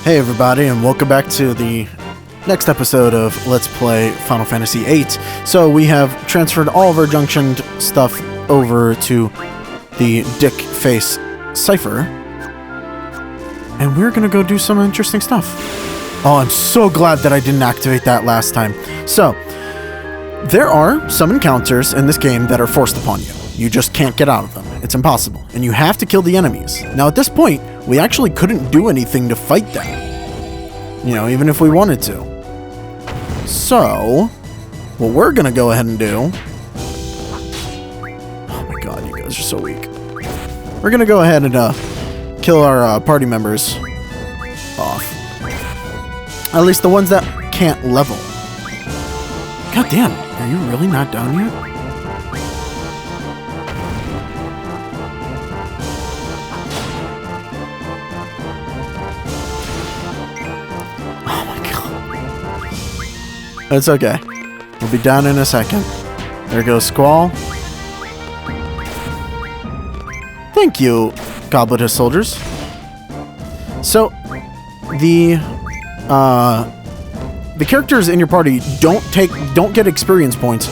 Hey everybody, and welcome back to the next episode of Let's Play Final Fantasy VIII. So we have transferred all of our junctioned stuff over to the dick face Seifer, and we're gonna go do some interesting stuff. Oh, I'm so glad that I didn't activate that last time. So, there are some encounters in this game that are forced upon you. You just can't get out of them. It's impossible. And you have to kill the enemies. Now at this point, we actually couldn't do anything to fight them. You know, even if we wanted to. So, what we're gonna go ahead and do... Oh my god, you guys are so weak. We're gonna go ahead and kill our party members off. At least the ones that can't level. God damn, are you really not done yet? It's okay. We'll be down in a second. There goes Swol. Thank you, Goblet soldiers. So, the characters in your party don't get experience points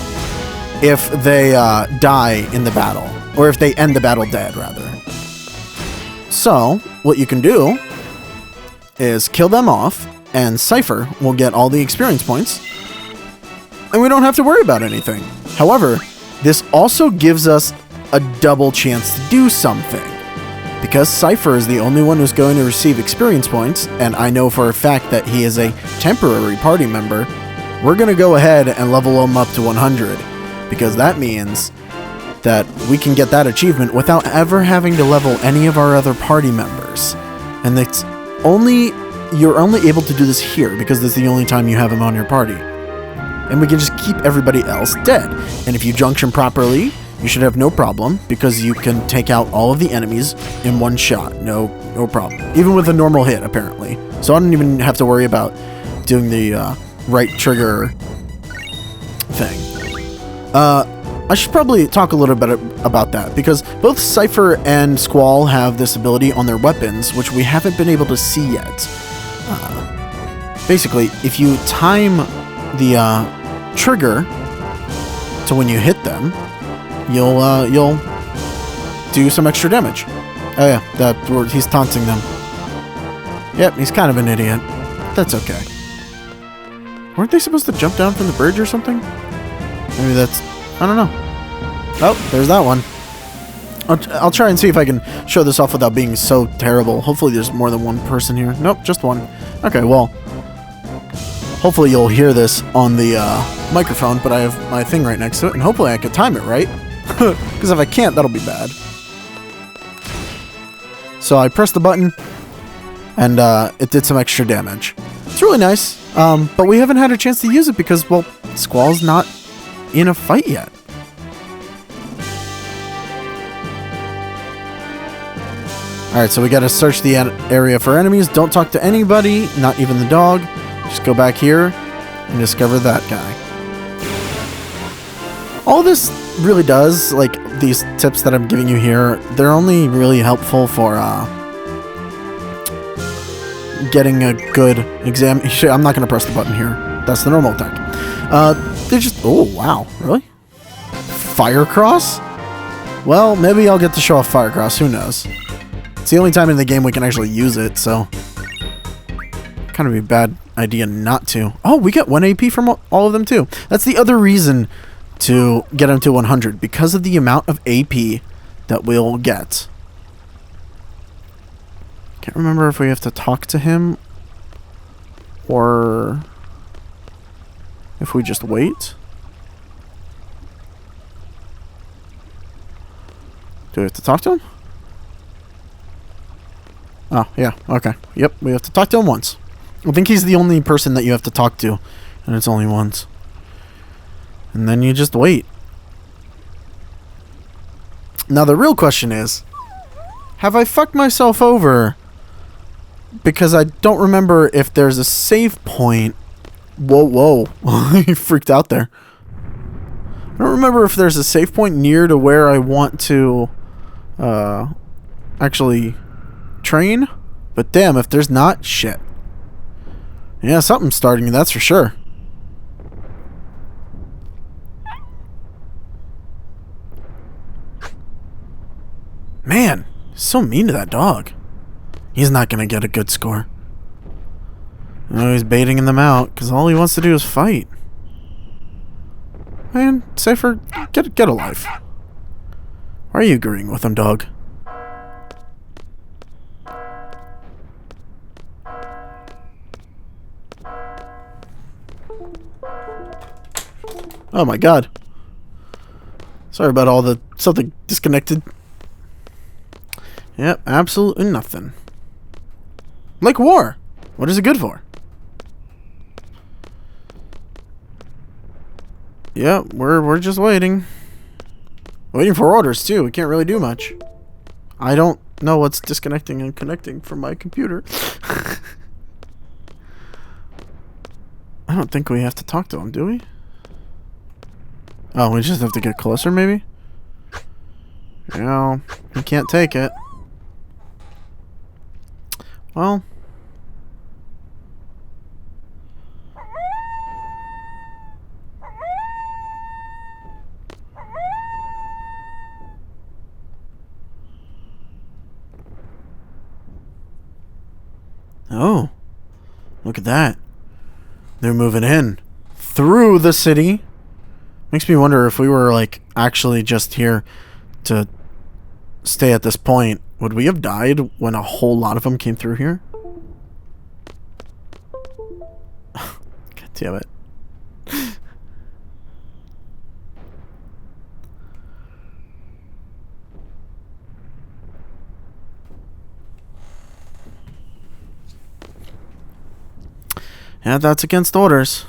if they die in the battle, or if they end the battle dead, rather. So, what you can do is kill them off, and Seifer will get all the experience points. And we don't have to worry about anything. However, this also gives us a double chance to do something. Because Seifer is the only one who's going to receive experience points, and I know for a fact that he is a temporary party member, we're going to go ahead and level him up to 100. Because that means that we can get that achievement without ever having to level any of our other party members. And you're only able to do this here, because this is the only time you have him on your party. And we can just keep everybody else dead. And if you junction properly, you should have no problem, because you can take out all of the enemies in one shot. No problem. Even with a normal hit, apparently. So I don't even have to worry about doing the right trigger thing. I should probably talk a little bit about that, because both Seifer and Swol have this ability on their weapons, which we haven't been able to see yet. Basically, if you time the trigger to when you hit them, you'll do some extra damage. Oh yeah, he's taunting them. Yep, he's kind of an idiot. That's okay. Weren't they supposed to jump down from the bridge or something? Maybe that's... I don't know. Oh, there's that one. I'll try and see if I can show this off without being so terrible. Hopefully there's more than one person here. Nope, just one. Okay, well... Hopefully you'll hear this on the microphone, but I have my thing right next to it, and hopefully I can time it right. Because if I can't, that'll be bad. So I pressed the button, and it did some extra damage. It's really nice, but we haven't had a chance to use it because, well, Squall's not in a fight yet. Alright, so we gotta search the area for enemies. Don't talk to anybody, not even the dog. Just go back here and discover that guy. All this really does, like these tips that I'm giving you here, they're only really helpful for getting a good exam. I'm not going to press the button here. That's the normal attack. They just... Oh, wow. Really? Fire Cross? Well, maybe I'll get to show off Fire Cross. Who knows? It's the only time in the game we can actually use it, so... Kind of be a bad idea not to. Oh, we get 1 AP from all of them too. That's the other reason to get him to 100, because of the amount of AP that we'll get. Can't remember if we have to talk to him or if we just wait. Do we have to talk to him? Oh, yeah, okay. Yep, we have to talk to him once. I think he's the only person that you have to talk to, and it's only once. And then you just wait. Now the real question is, have I fucked myself over? Because I don't remember if there's a save point. Whoa. You freaked out there. I don't remember if there's a save point near to where I want to actually train. But damn, if there's not, shit. Yeah, something's starting, that's for sure. Man, so mean to that dog. He's not gonna get a good score. Oh, he's baiting them out, because all he wants to do is fight. Man, Seifer, get a life. Why are you agreeing with him, dog? Oh my god. Sorry about all the... something disconnected. Yep, absolutely nothing. Like war. What is it good for? Yep, we're just waiting. Waiting for orders too. We can't really do much. I don't know what's disconnecting and connecting from my computer. I don't think we have to talk to him, do we? Oh, we just have to get closer, maybe? No, he can't take it. Well... Oh, look at that. They're moving in through the city. Makes me wonder if we were, like, actually just here to stay at this point, would we have died when a whole lot of them came through here? God damn it. Yeah, that's against orders.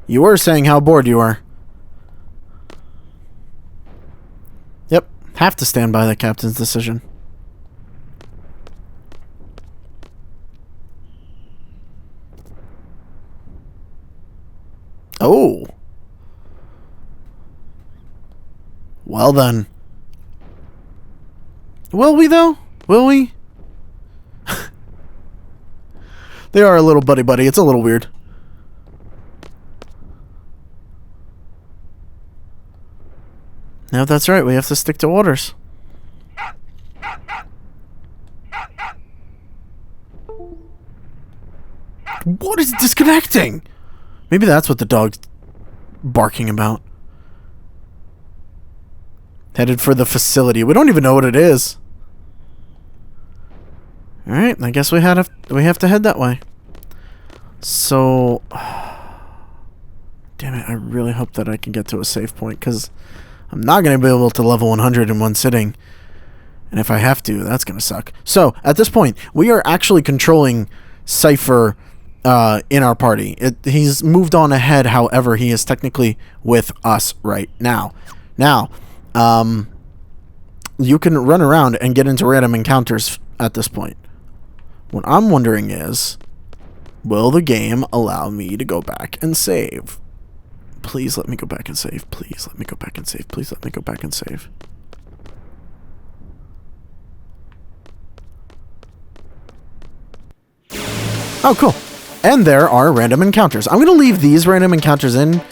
You were saying how bored you are. Yep, have to stand by the captain's decision. Oh. Well then. Will we though? Will we? They are a little buddy-buddy. It's a little weird. No, that's right. We have to stick to orders. What is disconnecting? Maybe that's what the dog's barking about. Headed for the facility. We don't even know what it is. Alright, I guess we have to head that way. So... Damn it, I really hope that I can get to a safe point, because I'm not going to be able to level 100 in one sitting. And if I have to, that's going to suck. So, at this point, we are actually controlling Seifer in our party. He's moved on ahead, however, he is technically with us right now. Now, you can run around and get into random encounters at this point. What I'm wondering is, will the game allow me to go back and save? Please let me go back and save. Please let me go back and save. Please let me go back and save. Oh, cool. And there are random encounters. I'm going to leave these random encounters in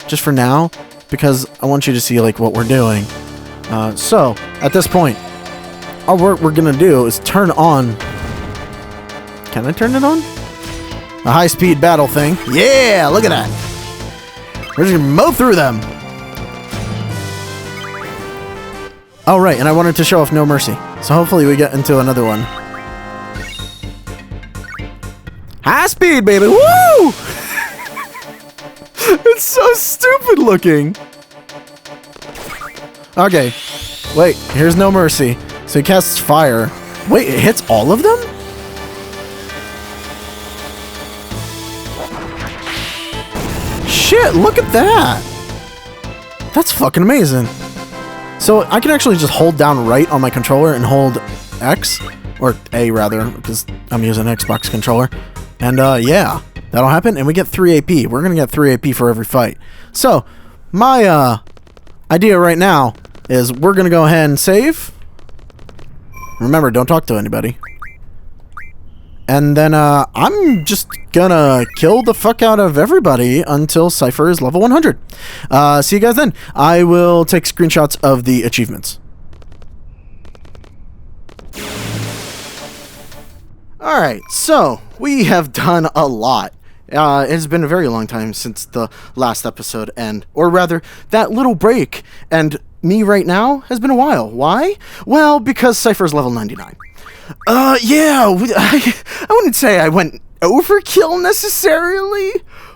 just for now, because I want you to see like what we're doing. So, at this point, all we're going to do is turn on... Can I turn it on? A high-speed battle thing. Yeah, look at that. We're just gonna mow through them. Oh, right, and I wanted to show off No Mercy. So hopefully we get into another one. High speed, baby. Woo! It's so stupid looking. Okay. Wait, here's No Mercy. So he casts fire. Wait, it hits all of them? Shit, look at that! That's fucking amazing. So I can actually just hold down right on my controller and hold X, or A rather, because I'm using an Xbox controller. And yeah, that'll happen, and we get 3 AP. We're gonna get 3 AP for every fight. So, my idea right now is we're gonna go ahead and save. Remember, don't talk to anybody. And then I'm just gonna kill the fuck out of everybody until Seifer is level 100. See you guys then. I will take screenshots of the achievements. Alright, so we have done a lot. It has been a very long time since the last episode, or rather, that little break, and me right now has been a while. Why? Well, because Seifer is level 99. Yeah, I wouldn't say I went overkill necessarily,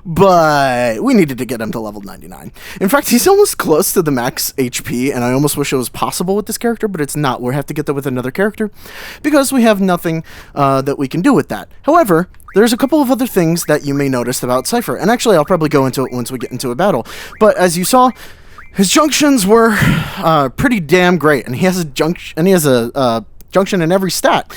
but we needed to get him to level 99. In fact, he's almost close to the max HP, and I almost wish it was possible with this character, but it's not. We have to get that with another character, because we have nothing that we can do with that. However, there's a couple of other things that you may notice about Seifer, and actually I'll probably go into it once we get into a battle. But as you saw, his junctions were pretty damn great, and he has a junction in every stat,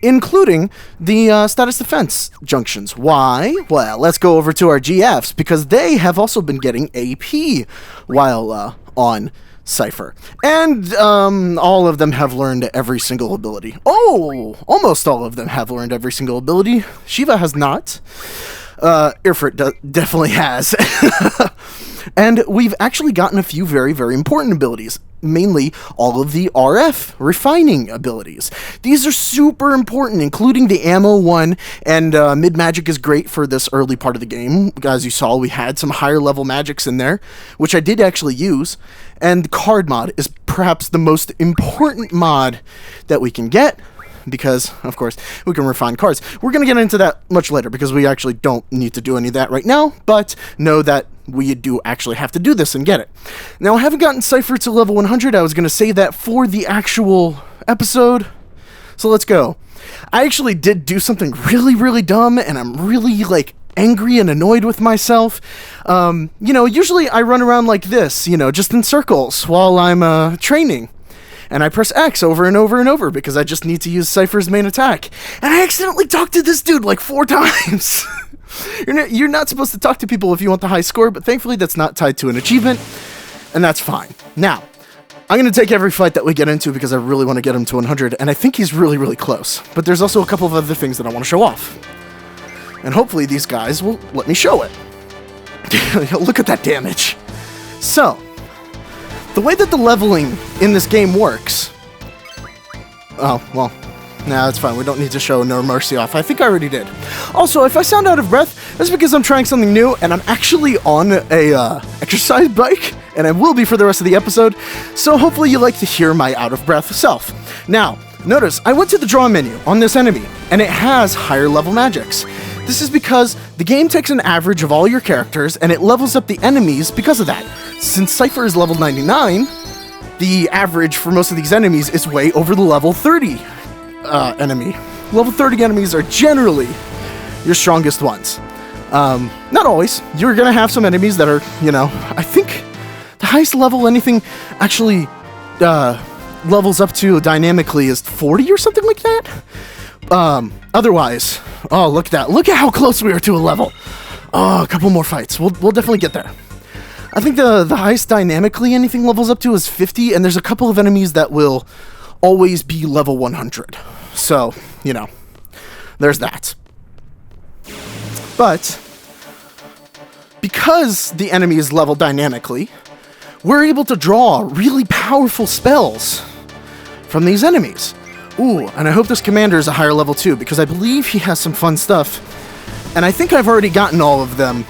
including the status defense junctions. Why? Well, let's go over to our GFs, because they have also been getting AP while on Seifer. And all of them have learned every single ability. Oh, almost all of them have learned every single ability. Shiva has not. Ifrit definitely has. And we've actually gotten a few very, very important abilities. Mainly all of the RF refining abilities. These are super important, including the ammo one, and mid magic is great for this early part of the game. As you saw, we had some higher level magics in there, which I did actually use, and card mod is perhaps the most important mod that we can get, because, of course, we can refine cards. We're going to get into that much later, because we actually don't need to do any of that right now, but know that we do actually have to do this and get it. Now, I haven't gotten Seifer to level 100. I was going to save that for the actual episode, so let's go. I actually did do something really, really dumb, and I'm really, angry and annoyed with myself. Usually I run around like this, just in circles while I'm training. And I press X over and over and over because I just need to use Seifer's main attack. And I accidentally talked to this dude 4 times. You're not supposed to talk to people if you want the high score, but thankfully that's not tied to an achievement, and that's fine. Now, I'm going to take every fight that we get into because I really want to get him to 100, and I think he's really, really close. But there's also a couple of other things that I want to show off. And hopefully these guys will let me show it. Look at that damage. So, the way that the leveling in this game works... Oh, well... Nah, it's fine. We don't need to show No Mercy off. I think I already did. Also, if I sound out of breath, that's because I'm trying something new, and I'm actually on a exercise bike, and I will be for the rest of the episode, so hopefully you like to hear my out-of-breath self. Now, notice, I went to the draw menu on this enemy, and it has higher level magics. This is because the game takes an average of all your characters, and it levels up the enemies because of that. Since Seifer is level 99, the average for most of these enemies is way over the level 30 enemy. Level 30 enemies are generally your strongest ones. Not always. You're gonna have some enemies that are, I think the highest level anything actually levels up to dynamically is 40 or something like that. Otherwise, oh, look at that. Look at how close we are to a level. Oh, a couple more fights. We'll definitely get there. I think the highest dynamically anything levels up to is 50, and there's a couple of enemies that will always be level 100. So, there's that. But, because the enemy is leveled dynamically, we're able to draw really powerful spells from these enemies. Ooh, and I hope this commander is a higher level too, because I believe he has some fun stuff. And I think I've already gotten all of them,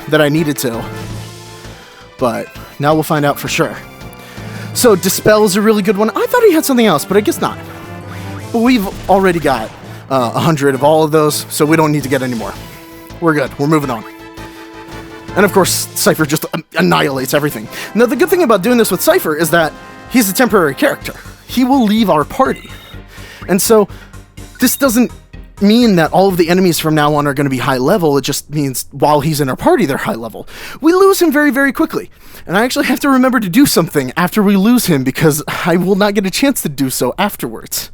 that I needed to. But, now we'll find out for sure. So, Dispel is a really good one. I thought he had something else, but I guess not. But we've already got 100 of all of those, so we don't need to get any more. We're good. We're moving on. And of course, Seifer just annihilates everything. Now, the good thing about doing this with Seifer is that he's a temporary character. He will leave our party. And so, this doesn't mean that all of the enemies from now on are going to be high level. It just means while he's in our party, they're high level. We lose him very, very quickly. And I actually have to remember to do something after we lose him because I will not get a chance to do so afterwards.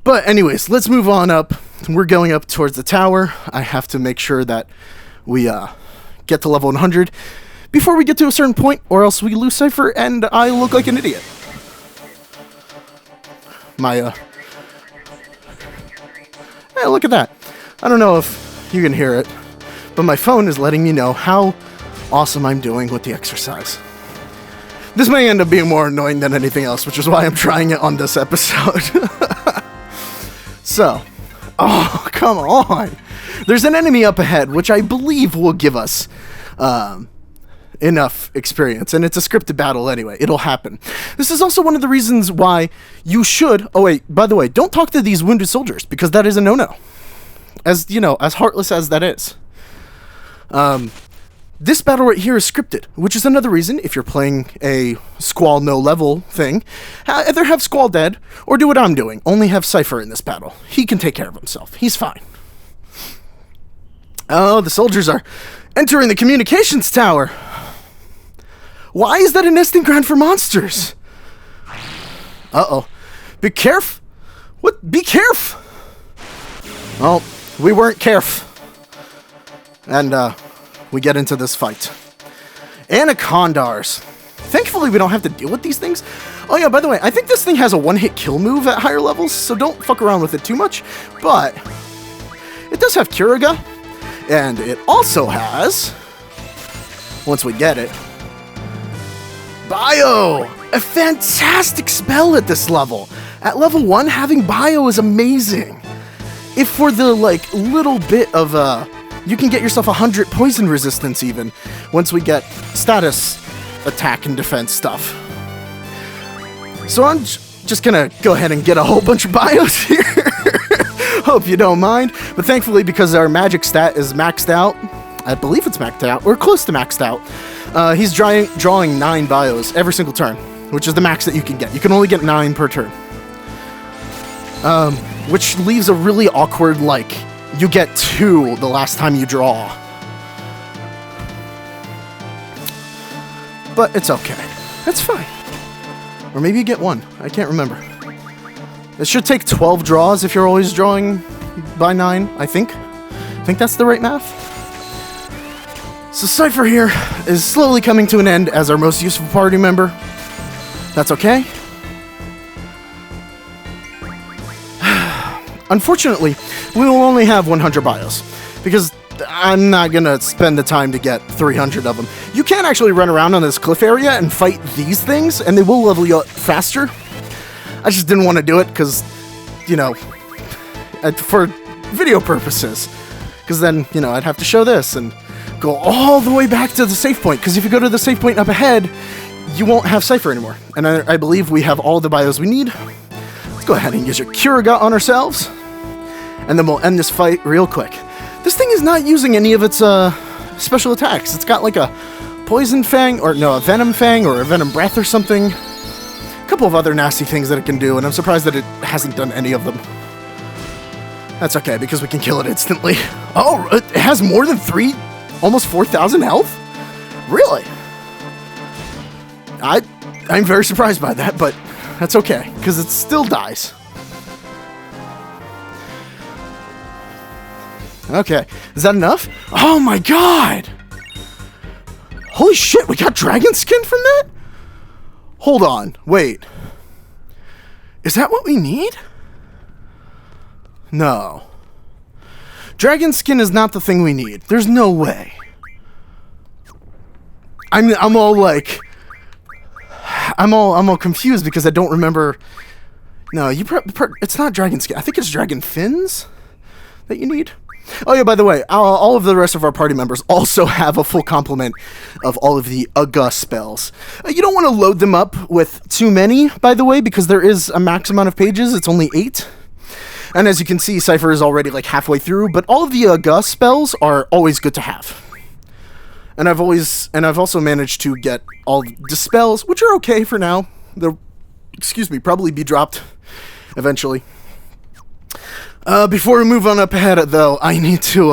But anyways, let's move on up. We're going up towards the tower. I have to make sure that we get to level 100 before we get to a certain point, or else we lose Seifer and I look like an idiot. Hey, look at that. I don't know if you can hear it, but my phone is letting me know how awesome I'm doing with the exercise. This may end up being more annoying than anything else, which is why I'm trying it on this episode. So, oh, come on. There's an enemy up ahead, which I believe will give us enough experience, and it's a scripted battle anyway. It'll happen. This is also one of the reasons why you should... Oh, wait, by the way, don't talk to these wounded soldiers, because that is a no-no. As, you know, as heartless as that is. This battle right here is scripted, which is another reason, if you're playing a Swol no-level thing, either have Swol dead, or do what I'm doing. Only have Seifer in this battle. He can take care of himself. He's fine. Oh, the soldiers are entering the communications tower. Why is that a nesting ground for monsters? Uh-oh. Be careful. What? Be careful. Well, we weren't careful. And, we get into this fight. Anacondars. Thankfully, we don't have to deal with these things. Oh yeah, by the way, I think this thing has a one-hit kill move at higher levels, so don't fuck around with it too much. But it does have Curaga, and it also has, once we get it, Bio! A fantastic spell at this level. At level 1, having Bio is amazing. If for the, like, little bit of, you can get yourself 100 poison resistance even, once we get status attack and defense stuff. So I'm just gonna go ahead and get a whole bunch of bios here. Hope you don't mind. But thankfully, because our magic stat is maxed out, I believe it's maxed out, or close to maxed out, he's drawing 9 bios every single turn, which is the max that you can get. You can only get 9 per turn. Which leaves a really awkward, like, you get 2 the last time you draw. But it's okay. That's fine. Or maybe you get 1. I can't remember. It should take 12 draws if you're always drawing by 9, I think. I think that's the right math. So Seifer here is slowly coming to an end as our most useful party member. That's okay. Unfortunately, we will only have 100 bios, because I'm not going to spend the time to get 300 of them. You can actually run around on this cliff area and fight these things, and they will level you up faster. I just didn't want to do it because, you know, for video purposes. Because then, you know, I'd have to show this and go all the way back to the save point, because if you go to the save point up ahead, you won't have Seifer anymore. And I believe we have all the bios we need. Let's go ahead and use your Curaga on ourselves. And then we'll end this fight real quick. This thing is not using any of its special attacks. It's got like a Poison Fang, or no, a Venom Fang, or a Venom Breath or something. A couple of other nasty things that it can do, and I'm surprised that it hasn't done any of them. That's okay, because we can kill it instantly. Oh, it has more than almost 4,000 health? Really? I'm very surprised by that, but that's okay, because it still dies. Okay, is that enough? Oh my god! Holy shit, we got dragon skin from that? Hold on, wait. Is that what we need? No. Dragon skin is not the thing we need. There's no way. I'm all like... I'm all confused because I don't remember... No, it's not dragon skin. I think it's dragon fins that you need. Oh yeah, by the way, all of the rest of our party members also have a full complement of all of the Aga spells. You don't want to load them up with too many, by the way, because there is a max amount of pages. It's only 8. And as you can see, Seifer is already like halfway through, but all of the Aga spells are always good to have. And I've also managed to get all the spells, which are okay for now. They'll, probably be dropped eventually. Before we move on up ahead, though, I need to,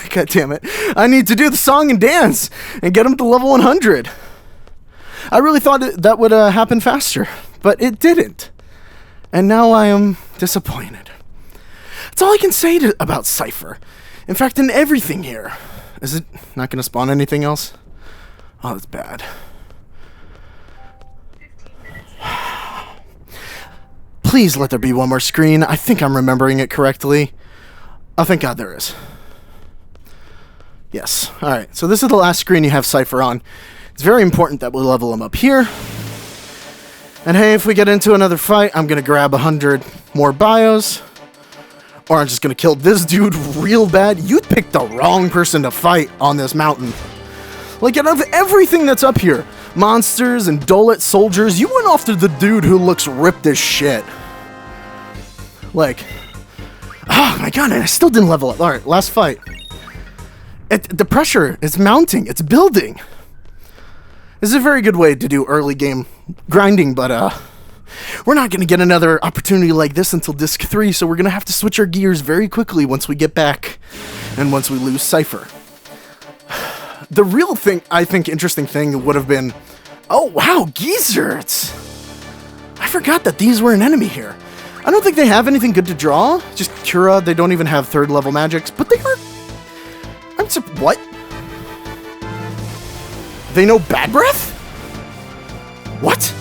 God damn it. I need to do the song and dance and get him to level 100. I really thought that would happen faster, but it didn't. And now I am disappointed. That's all I can say about Seifer. In fact, in everything here. Is it not going to spawn anything else? Oh, that's bad. Please let there be one more screen. I think I'm remembering it correctly. Oh, thank God there is. Yes. Alright, so this is the last screen you have Seifer on. It's very important that we level him up here. And hey, if we get into another fight, I'm going to grab 100 more bios. Or I'm just going to kill this dude real bad. You picked the wrong person to fight on this mountain. Like, out of everything that's up here, monsters and Dolet soldiers, you went after the dude who looks ripped as shit. Like, oh my God, and I still didn't level up. Alright, last fight. The pressure is mounting. It's building. This is a very good way to do early game grinding, but we're not going to get another opportunity like this until Disc 3, so we're going to have to switch our gears very quickly once we get back and once we lose Seifer. The real thing, I think, interesting thing would have been, oh wow, geezers! I forgot that these were an enemy here. I don't think they have anything good to draw. Just Cura, they don't even have 3rd level magics, but they are... what? They know Bad Breath? What?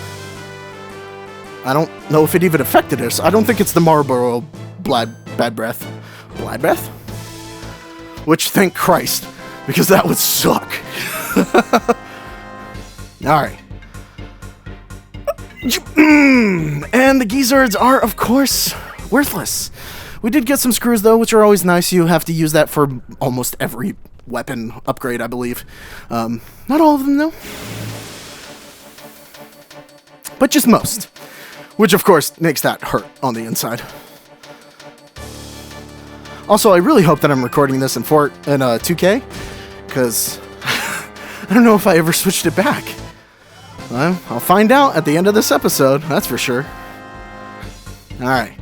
I don't know if it even affected us. I don't think it's the Marlboro Bad Breath. Bad Breath? Which, thank Christ, because that would suck. Alright. And the Geezards are, of course, worthless. We did get some screws, though, which are always nice. You have to use that for almost every weapon upgrade, I believe. Not all of them, though. But just most. Which, of course, makes that hurt on the inside. Also, I really hope that I'm recording this in 2K, because I don't know if I ever switched it back. Well, I'll find out at the end of this episode, that's for sure. Alright.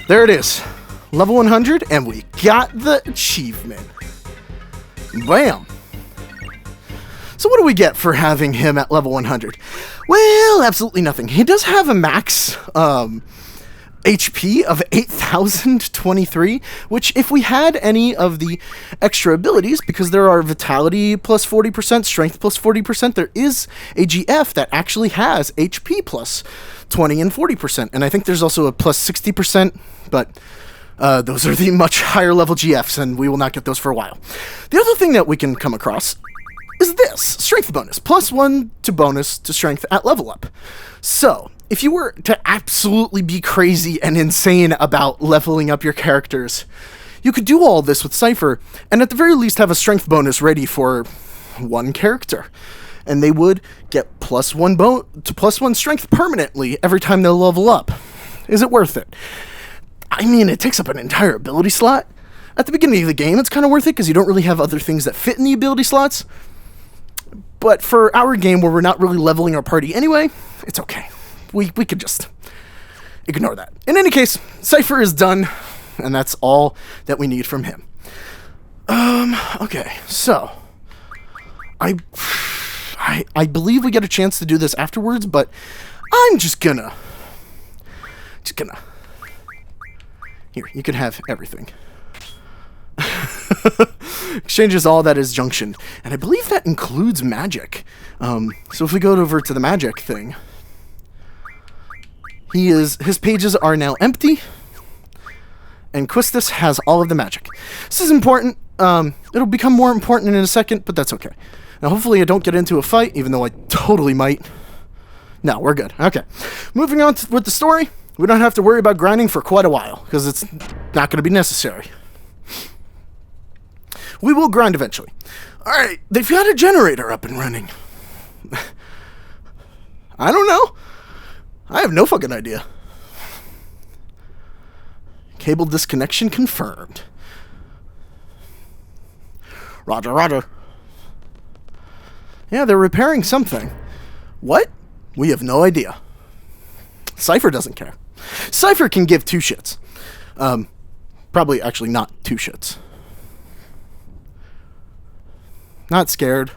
There it is. Level 100, and we got the achievement. Bam! So what do we get for having him at level 100? Well, absolutely nothing. He does have a max HP of 8,023, which if we had any of the extra abilities, because there are Vitality plus 40%, Strength plus 40%, there is a GF that actually has HP plus 20 and 40%, and I think there's also a plus 60%, but those are the much higher level GFs, and we will not get those for a while. The other thing that we can come across is this, Strength bonus, plus 1 to bonus to Strength at level up. So, if you were to absolutely be crazy and insane about leveling up your characters, you could do all this with Seifer, and at the very least have a Strength bonus ready for one character. And they would get plus 1 Strength permanently every time they level up. Is it worth it? I mean, it takes up an entire ability slot. At the beginning of the game, it's kind of worth it because you don't really have other things that fit in the ability slots. But for our game where we're not really leveling our party anyway, it's okay. We could just ignore that. In any case, Seifer is done, and that's all that we need from him. Okay, so I believe we get a chance to do this afterwards, but I'm just gonna here, you can have everything. Exchanges all that is junctioned, and I believe that includes magic. So if we go over to the magic thing, his pages are now empty, and Quistis has all of the magic. This is important. It'll become more important in a second, but that's okay. Now, hopefully I don't get into a fight, even though I totally might. No, we're good. Okay. Moving on with the story, we don't have to worry about grinding for quite a while, because it's not going to be necessary. We will grind eventually. Alright, they've got a generator up and running. I don't know. I have no fucking idea. Cable disconnection confirmed. Roger, roger. Yeah, they're repairing something. What? We have no idea. Seifer doesn't care. Seifer can give 2 shits. Probably actually not 2 shits. Not scared.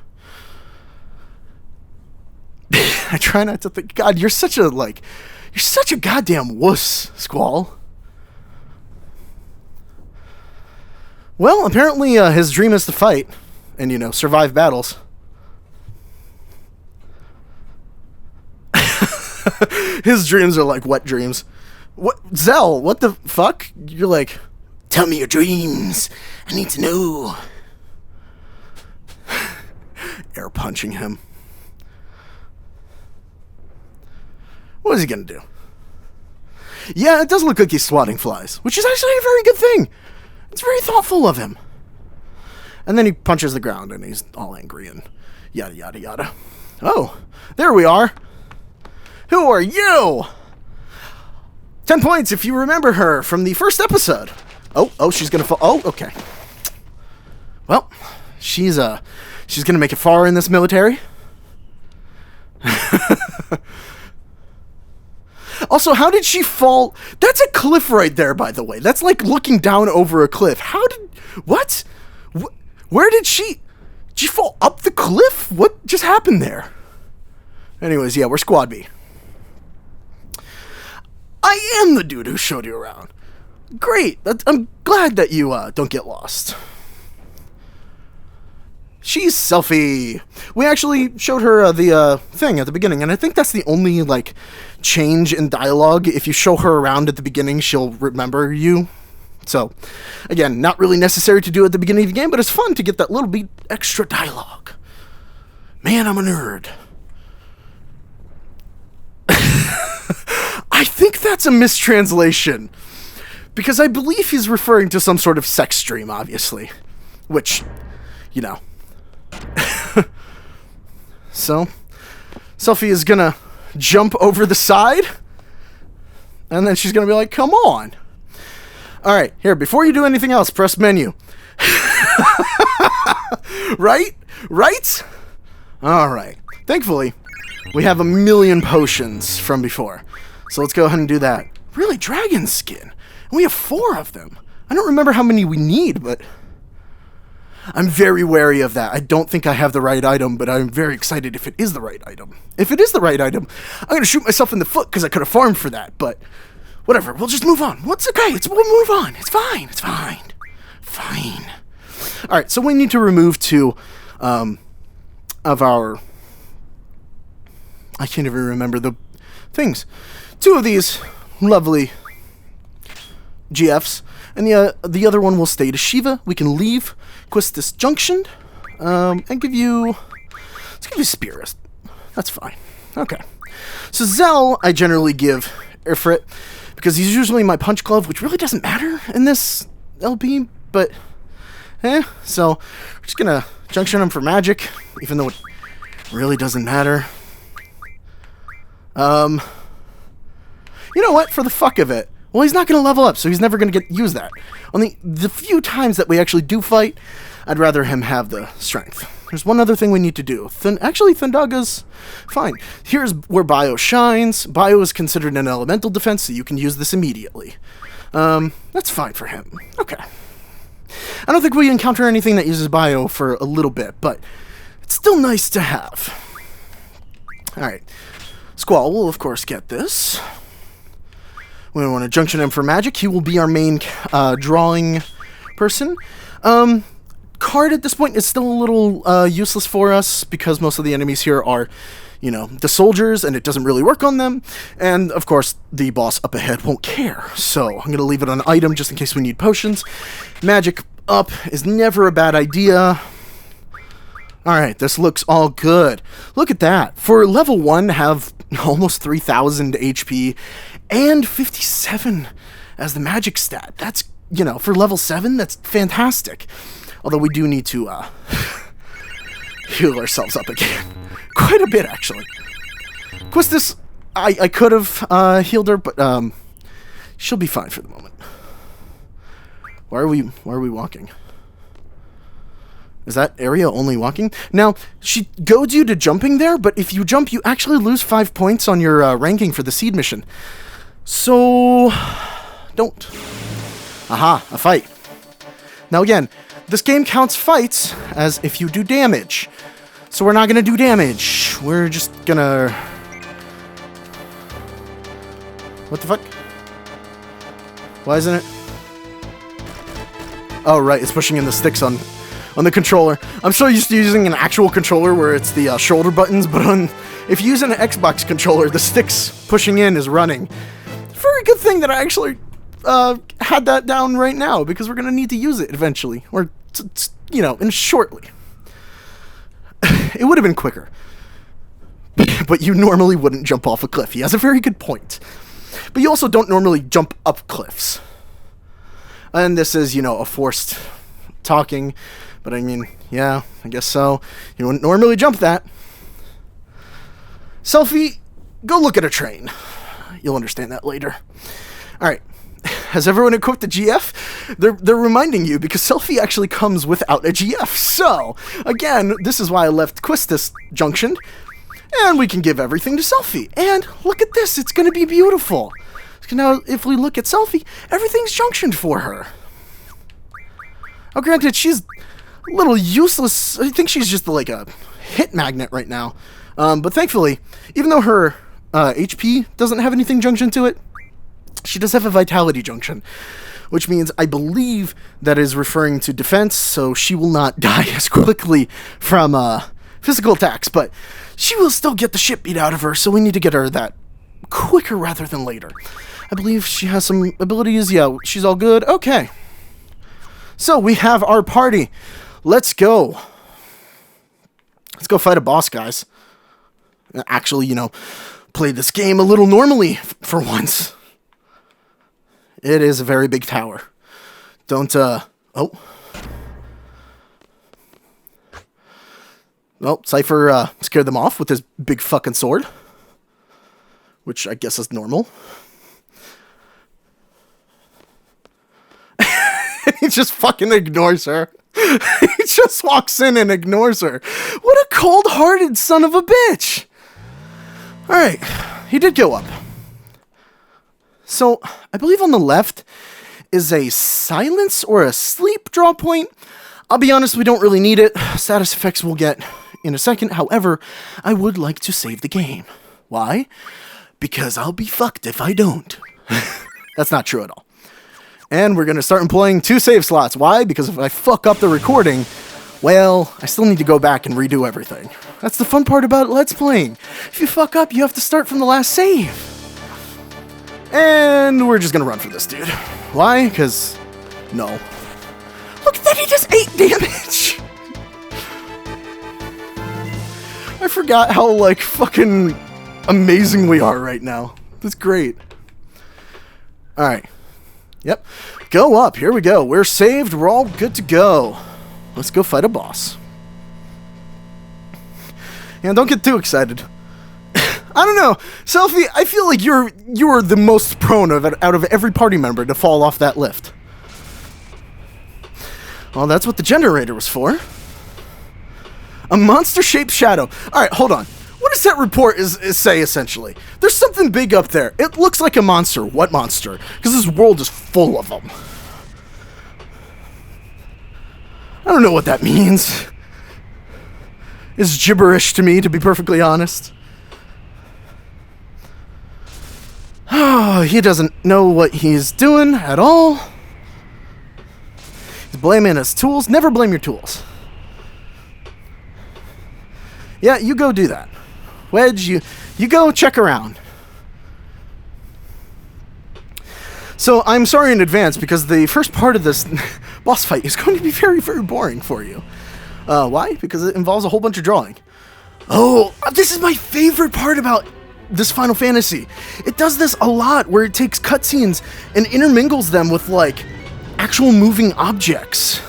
I try not to think. God, you're such a goddamn wuss, Swol. Well, apparently his dream is to fight and, survive battles. His dreams are like wet dreams. What, Zell? What the fuck? You're like, tell me your dreams. I need to know. Air punching him. What is he gonna do? Yeah, it does look like he's swatting flies, which is actually a very good thing. It's very thoughtful of him. And then he punches the ground and he's all angry and yada yada yada. Oh, there we are. Who are you? 10 points if you remember her from the first episode. Oh, she's gonna fall. Oh, okay. Well, she's gonna make it far in this military. Also, how did she fall? That's a cliff right there, by the way. That's like looking down over a cliff. What? Where did she fall up the cliff? What just happened there? Anyways, yeah, we're Squad B. I am the dude who showed you around. Great. I'm glad that you don't get lost. She's Selfie. We actually showed her the thing at the beginning, and I think that's the only like change in dialogue. If you show her around at the beginning, she'll remember you. So, again, not really necessary to do at the beginning of the game, but it's fun to get that little bit extra dialogue. Man, I'm a nerd. I think that's a mistranslation, because I believe he's referring to some sort of sex stream, obviously, which, you know. So, Selfie is gonna jump over the side, and then she's gonna be like, come on. Alright, here, before you do anything else, press menu. Right? Alright. Thankfully, we have a million potions from before. So let's go ahead and do that. Really, dragon skin. And we have 4 of them. I don't remember how many we need, but I'm very wary of that. I don't think I have the right item, but I'm very excited if it is the right item. If it is the right item, I'm going to shoot myself in the foot because I could have farmed for that, but whatever. We'll just move on. What's okay? We'll move on. It's fine. Fine. All right, so we need to remove 2 of our... I can't even remember the things. 2 of these lovely GFs, and the other one will stay to Shiva. We can leave Quistis Junction, and let's give you Spearist. That's fine. Okay. So Zell, I generally give Ifrit, because he's usually my punch glove, which really doesn't matter in this LP, but so we're just gonna junction him for magic, even though it really doesn't matter. You know what? For the fuck of it. Well, he's not going to level up, so he's never going to use that. Only the few times that we actually do fight, I'd rather him have the strength. There's one other thing we need to do. Actually, Thundaga's fine. Here's where Bio shines. Bio is considered an elemental defense, so you can use this immediately. That's fine for him. Okay. I don't think we encounter anything that uses Bio for a little bit, but it's still nice to have. Alright. Swol will, of course, get this. We want to junction him for magic. He will be our main drawing person. Card at this point is still a little useless for us because most of the enemies here are, you know, the soldiers, and it doesn't really work on them. And, of course, the boss up ahead won't care. So I'm going to leave it on item just in case we need potions. Magic up is never a bad idea. Alright, this looks all good. Look at that. For level 1, have almost 3,000 HP and 57 as the magic stat. That's, you know, for level 7, that's fantastic. Although we do need to heal ourselves up again. Quite a bit, actually. Quistis, I could have healed her, but she'll be fine for the moment. Why are we walking? Is that area only walking? Now, she goads you to jumping there, but if you jump, you actually lose 5 points on your ranking for the seed mission. So, don't. Aha, a fight. Now again, this game counts fights as if you do damage. So we're not going to do damage. We're just going to... What the fuck? Why isn't it? Oh, right, it's pushing in the sticks on on the controller. I'm so used to using an actual controller where it's the shoulder buttons, but if you use an Xbox controller, the sticks pushing in is running. Very good thing that I actually had that down right now, because we're going to need to use it eventually, or, shortly. It would have been quicker. But you normally wouldn't jump off a cliff. He has a very good point. But you also don't normally jump up cliffs. And this is, a forced talking. But I mean, yeah, I guess so. You wouldn't normally jump that. Selfie, go look at a train. You'll understand that later. Alright. Has everyone equipped the GF? They're reminding you, because Selfie actually comes without a GF. So, again, this is why I left Quistis junctioned. And we can give everything to Selfie. And look at this, it's going to be beautiful. Now, if we look at Selfie, everything's junctioned for her. Oh, granted, she's a little useless. I think she's just like a hit magnet right now. But thankfully, even though her HP doesn't have anything junctioned to it, she does have a vitality junction, which means I believe that is referring to defense, so she will not die as quickly from physical attacks, but she will still get the shit beat out of her, so we need to get her that quicker rather than later. I believe she has some abilities. Yeah, she's all good. Okay. So we have our party. Let's go. Let's go fight a boss, guys. Actually, play this game a little normally for once. It is a very big tower. Don't, oh. Well, Seifer scared them off with his big fucking sword. Which I guess is normal. He just fucking ignores her. He just walks in and ignores her. What a cold-hearted son of a bitch! Alright, he did go up. So, I believe on the left is a silence or a sleep draw point. I'll be honest, we don't really need it. Status effects we'll get in a second. However, I would like to save the game. Why? Because I'll be fucked if I don't. That's not true at all. And we're going to start employing 2 save slots. Why? Because if I fuck up the recording, well, I still need to go back and redo everything. That's the fun part about Let's Playing. If you fuck up, you have to start from the last save. And we're just going to run for this dude. Why? Because, no. Look at that, he does 8 damage! I forgot how, fucking amazing we are right now. That's great. Alright. Yep. Go up. Here we go. We're saved. We're all good to go. Let's go fight a boss. And don't get too excited. I don't know. Selfie, I feel like you're the most prone out of every party member to fall off that lift. Well, that's what the generator was for. A monster-shaped shadow. Alright, hold on. What does that report say, essentially? There's something big up there. It looks like a monster. What monster? Because this world is full of them. I don't know what that means. It's gibberish to me, to be perfectly honest. Oh, he doesn't know what he's doing at all. He's blaming his tools. Never blame your tools. Yeah, you go do that. Wedge, you go check around. So, I'm sorry in advance, because the first part of this boss fight is going to be very, very boring for you. Why? Because it involves a whole bunch of drawing. Oh, this is my favorite part about this Final Fantasy. It does this a lot, where it takes cutscenes and intermingles them with, actual moving objects.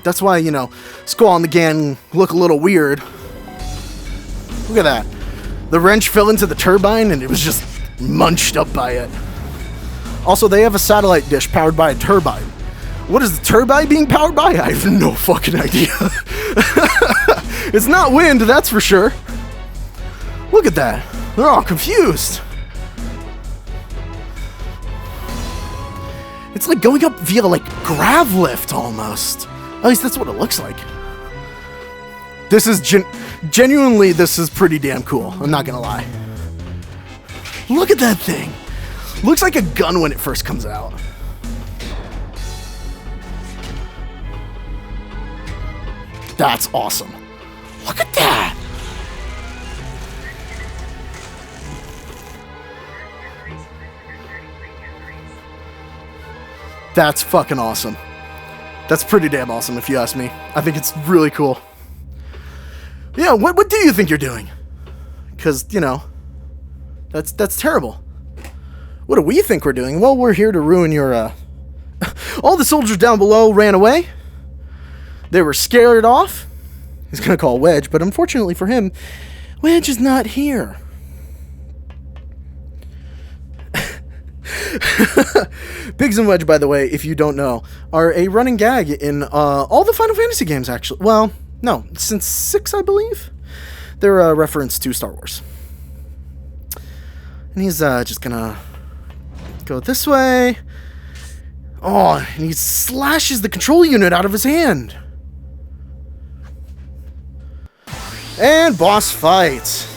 That's why, Swol and the gang look a little weird. Look at that. The wrench fell into the turbine and it was just munched up by it. Also, they have a satellite dish powered by a turbine. What is the turbine being powered by? I have no fucking idea. It's not wind, that's for sure. Look at that. They're all confused. It's like going up via, grav lift almost. At least that's what it looks like. This is genuinely, this is pretty damn cool. I'm not gonna lie. Look at that thing. Looks like a gun when it first comes out. That's awesome. Look at that! That's fucking awesome. That's pretty damn awesome, if you ask me. I think it's really cool. Yeah, what do you think you're doing? Because, you know, that's terrible. What do we think we're doing? Well, we're here to ruin your, all the soldiers down below ran away. They were scared off. He's gonna call Wedge, but unfortunately for him, Wedge is not here. Biggs and Wedge, by the way, if you don't know, are a running gag in all the Final Fantasy games, actually. Well, no, since 6, I believe. They're a reference to Star Wars. And he's just gonna go this way. Oh, and he slashes the control unit out of his hand. And boss fight.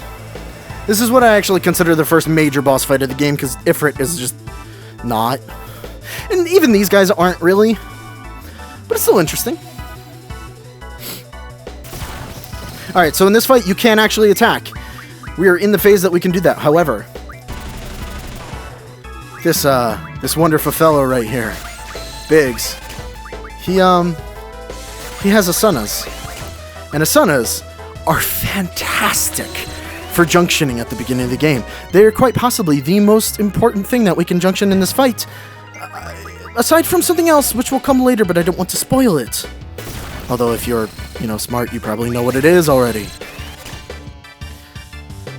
This is what I actually consider the first major boss fight of the game, because Ifrit is just not. And even these guys aren't really. But it's still interesting. Alright, so in this fight, you can actually attack. We are in the phase that we can do that. However, this wonderful fellow right here, Biggs, he has Asunas. And Asunas are fantastic for junctioning at the beginning of the game. They are quite possibly the most important thing that we can junction in this fight. Aside from something else, which will come later, but I don't want to spoil it. Although if you're, you know, smart, you probably know what it is already.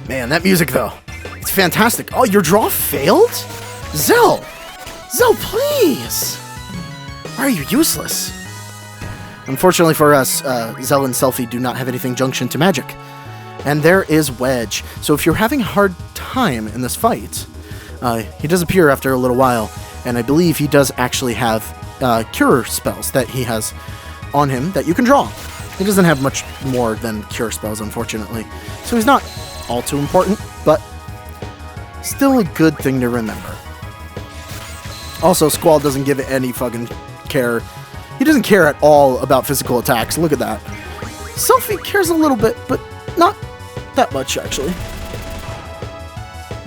Man, that music, though. It's fantastic. Oh, your draw failed? Zell! Zell, please! Why are you useless? Unfortunately for us, Zell and Selphie do not have anything junctioned to magic. And there is Wedge. So if you're having a hard time in this fight, he does appear after a little while, and I believe he does actually have cure spells that he has on him that you can draw. He doesn't have much more than cure spells, unfortunately. So he's not all too important, but still a good thing to remember. Also, Swol doesn't give it any fucking care. He doesn't care at all about physical attacks. Look at that. Selphie cares a little bit, but not that much, actually.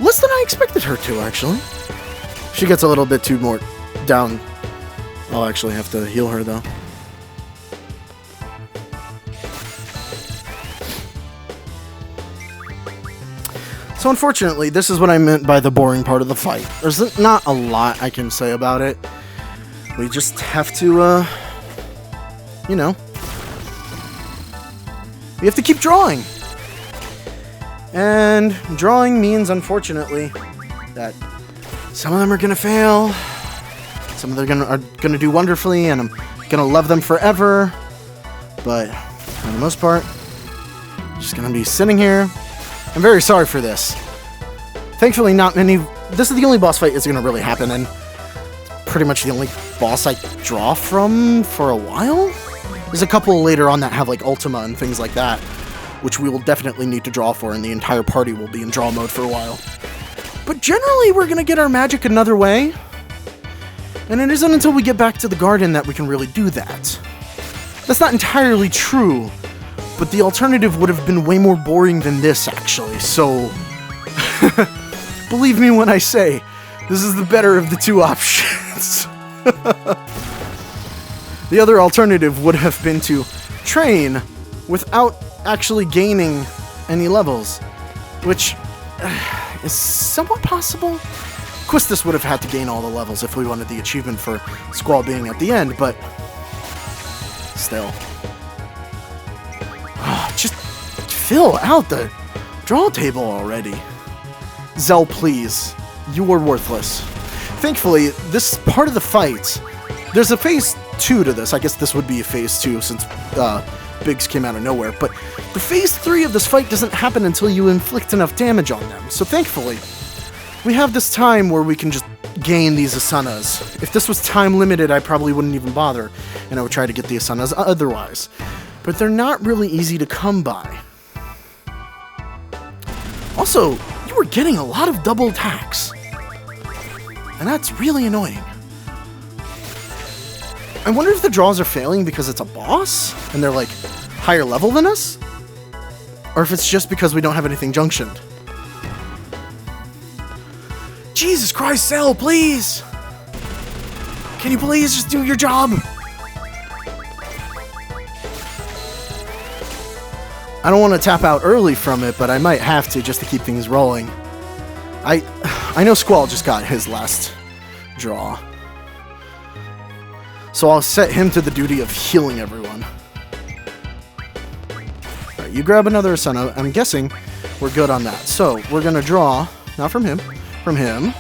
Less than I expected her to, actually. She gets a little bit too more down. I'll actually have to heal her, though. So unfortunately, this is what I meant by the boring part of the fight. There's not a lot I can say about it. We just have to, you know, we have to keep drawing. And drawing means, unfortunately, that some of them are going to fail, some of them are going to do wonderfully, and I'm going to love them forever. But for the most part, I'm just going to be sitting here. I'm very sorry for this. Thankfully, not many... This is the only boss fight that's going to really happen, and pretty much the only boss I draw from for a while. There's a couple later on that have, like, Ultima and things like that, which we will definitely need to draw for, and the entire party will be in draw mode for a while. But generally, we're going to get our magic another way, and it isn't until we get back to the garden that we can really do that. That's not entirely true, but the alternative would have been way more boring than this, actually, so... Believe me when I say, this is the better of the two options. The other alternative would have been to train without actually gaining any levels, which is somewhat possible. Quistis would have had to gain all the levels if we wanted the achievement for Swol being at the end, but still. Just fill out the draw table already. Zell, please. You are worthless. Thankfully, this part of the fight, there's a phase 2 to this. I guess this would be a phase 2 since Biggs came out of nowhere. But the phase 3 of this fight doesn't happen until you inflict enough damage on them. So thankfully, we have this time where we can just gain these Asunas. If this was time limited, I probably wouldn't even bother, and I would try to get the Asunas otherwise. But they're not really easy to come by. Also, you were getting a lot of double attacks. And that's really annoying. I wonder if the draws are failing because it's a boss? And they're like, higher level than us, or if it's just because we don't have anything junctioned. Jesus Christ, Cell, please! Can you please just do your job? I don't want to tap out early from it, but I might have to just to keep things rolling. I know Swol just got his last draw. So I'll set him to the duty of healing everyone. Alright, you grab another Asuna. I'm guessing we're good on that. So we're going to draw, not from him, from him.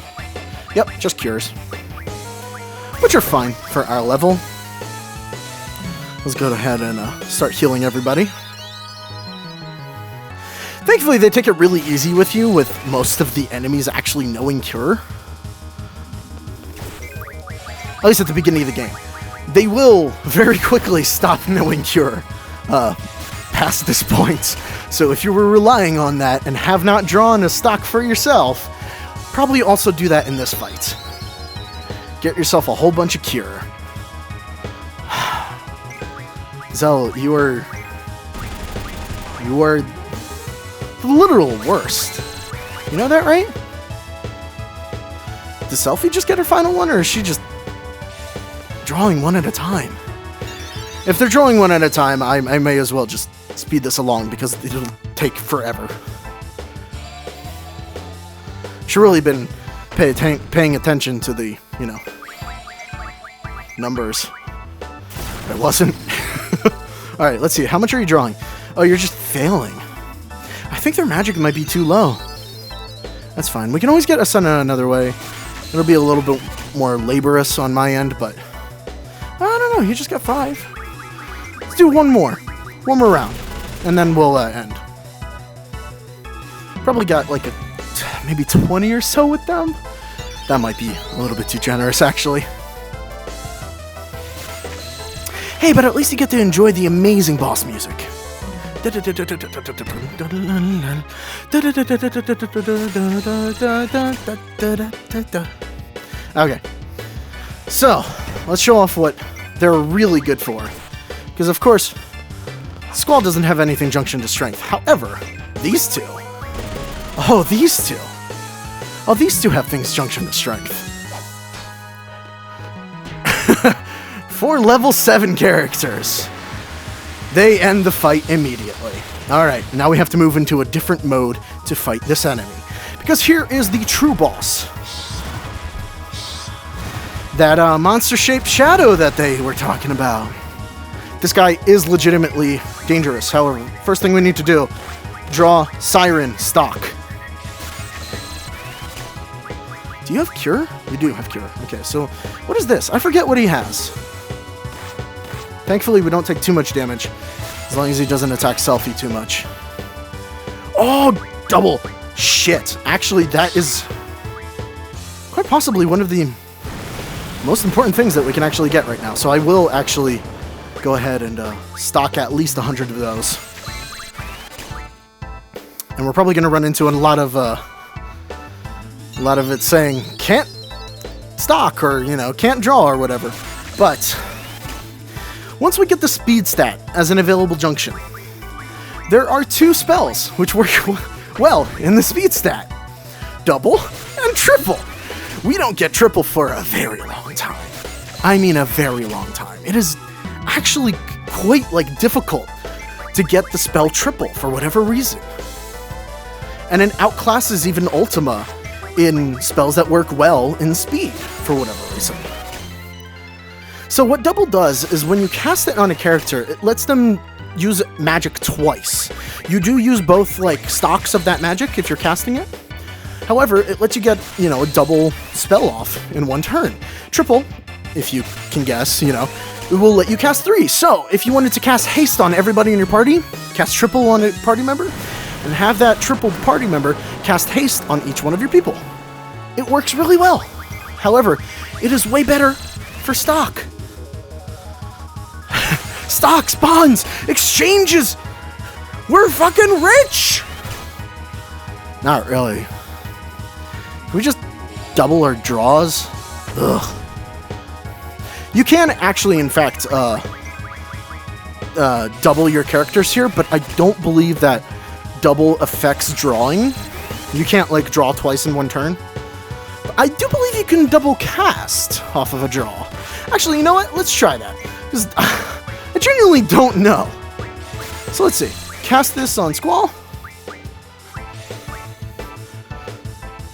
Yep, just cures. Which are fine for our level. Let's go ahead and start healing everybody. Thankfully, they take it really easy with you, with most of the enemies actually knowing Cure. At least at the beginning of the game. They will very quickly stop knowing Cure past this point. So if you were relying on that and have not drawn a stock for yourself, probably also do that in this fight. Get yourself a whole bunch of Cure. Zell, you are the literal worst. You know that, right? Does Selfie just get her final one, or is she just drawing one at a time? If they're drawing one at a time, I may as well just speed this along because it'll take forever. Should really been paying attention to the, you know, numbers. I wasn't. Alright, let's see. How much are you drawing? Oh, you're just failing. I think their magic might be too low. That's fine. We can always get Asuna another way. It'll be a little bit more laborious on my end, but I don't know. You just got 5. Let's do one more round, and then we'll end. Probably got like maybe 20 or so with them. That might be a little bit too generous, actually. Hey, but at least you get to enjoy the amazing boss music. Okay, so let's show off what they're really good for. Because, of course, Swol doesn't have anything junctioned to strength. However, these two. Oh, these two. Oh, these two have things junctioned to strength. 4 level 7 characters. They end the fight immediately. Alright, now we have to move into a different mode to fight this enemy. Because here is the true boss. That monster-shaped shadow that they were talking about. This guy is legitimately dangerous. However, first thing we need to do, draw Siren stock. Do you have Cure? You do have Cure. Okay, so what is this? I forget what he has. Thankfully, we don't take too much damage, as long as he doesn't attack Selfie too much. Oh, double! Shit. Actually, that is quite possibly one of the most important things that we can actually get right now. So I will actually go ahead and stock at least 100 of those. And we're probably going to run into a lot of it saying, can't stock, or, you know, can't draw, or whatever. But once we get the speed stat as an available junction, there are 2 spells which work well in the speed stat. Double and triple. We don't get triple for a very long time. I mean a very long time. It is actually quite, like, difficult to get the spell triple for whatever reason. And it outclasses even Ultima in spells that work well in speed for whatever reason. So what double does is when you cast it on a character, it lets them use magic twice. You do use both, like, stocks of that magic if you're casting it. However, it lets you get, you know, a double spell off in one turn. Triple, if you can guess, you know, it will let you cast 3. So if you wanted to cast haste on everybody in your party, cast triple on a party member, and have that triple party member cast haste on each one of your people. It works really well. However, it is way better for stock. Stocks, bonds, exchanges. We're fucking rich. Not really. Can we just double our draws? Ugh. You can actually, in fact, double your characters here, but I don't believe that double affects drawing. You can't, like, draw twice in one turn. But I do believe you can double cast off of a draw. Actually, you know what? Let's try that. Because I genuinely don't know. So let's see. Cast this on Swol.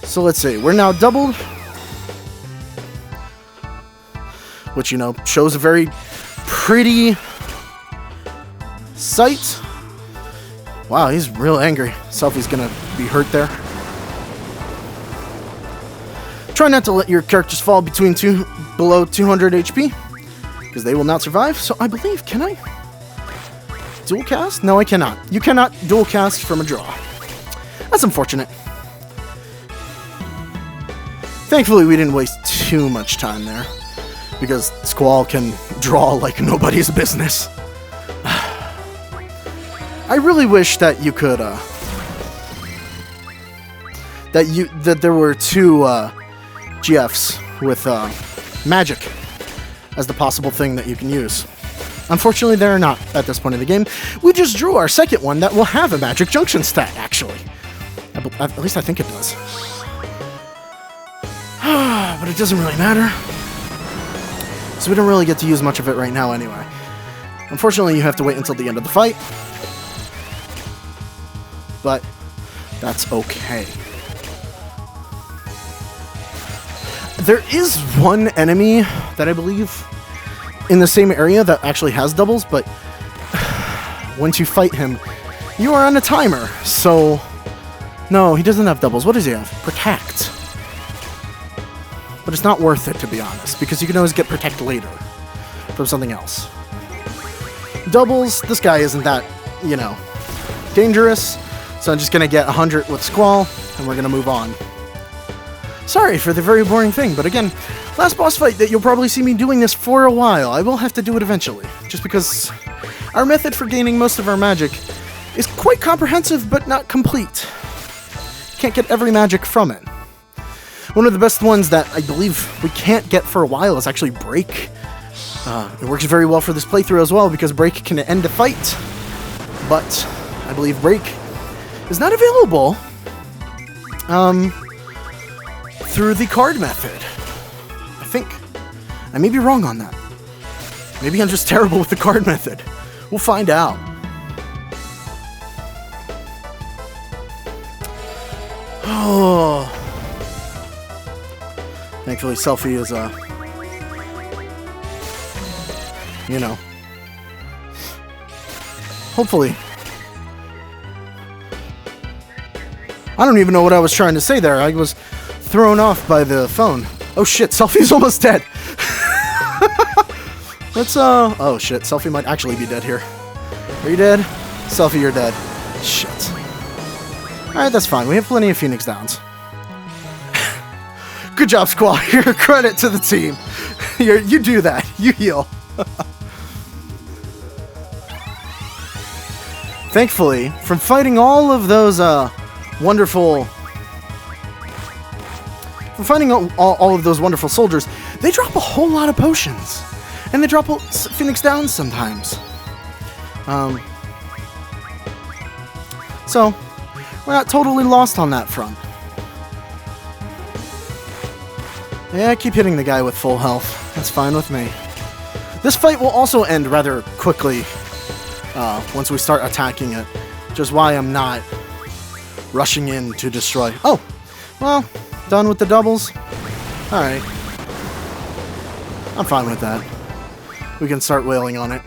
So let's see. We're now doubled. Which, you know, shows a very pretty sight. Wow, he's real angry. Selfie's gonna be hurt there. Try not to let your characters fall below 200 HP, because they will not survive. So I believe, can I dual cast? No, I cannot. You cannot dual cast from a draw. That's unfortunate. Thankfully, we didn't waste too much time there, because Swol can draw like nobody's business. I really wish that you could, that there were two, GFs with, magic as the possible thing that you can use. Unfortunately, there are not at this point in the game. We just drew our second one that will have a magic junction stat, actually. At least I think it does. But it doesn't really matter. So we don't really get to use much of it right now anyway. Unfortunately, you have to wait until the end of the fight. But that's okay. There is one enemy that I believe in the same area that actually has doubles, but once you fight him, you are on a timer. So, no, he doesn't have doubles. What does he have? Protect. But it's not worth it, to be honest, because you can always get Protect later from something else. Doubles, this guy isn't that, you know, dangerous. So I'm just going to get 100 with Swol, and we're going to move on. Sorry for the very boring thing, but again, last boss fight that you'll probably see me doing this for a while. I will have to do it eventually, just because our method for gaining most of our magic is quite comprehensive, but not complete. Can't get every magic from it. One of the best ones that I believe we can't get for a while is actually Break. It works very well for this playthrough as well, because Break can end a fight, but I believe Break is not available through the card method. I think. I may be wrong on that. Maybe I'm just terrible with the card method. We'll find out. Oh. Thankfully, Selfie is, you know, hopefully. I don't even know what I was trying to say there. I was thrown off by the phone. Oh shit, Selfie's almost dead. Let's, oh shit, Selfie might actually be dead here. Are you dead? Selfie, you're dead. Shit. Alright, that's fine. We have plenty of Phoenix Downs. Good job, Swol. Your credit to the team. You do that. You heal. Thankfully, from fighting all of those, wonderful... From fighting all of those wonderful soldiers, they drop a whole lot of potions. And they drop Phoenix Downs sometimes. So, we're not totally lost on that front. Yeah, keep hitting the guy with full health. That's fine with me. This fight will also end rather quickly once we start attacking it. Which is why I'm not rushing in to destroy. Oh, well, done with the doubles. Alright. I'm fine with that. We can start wailing on it.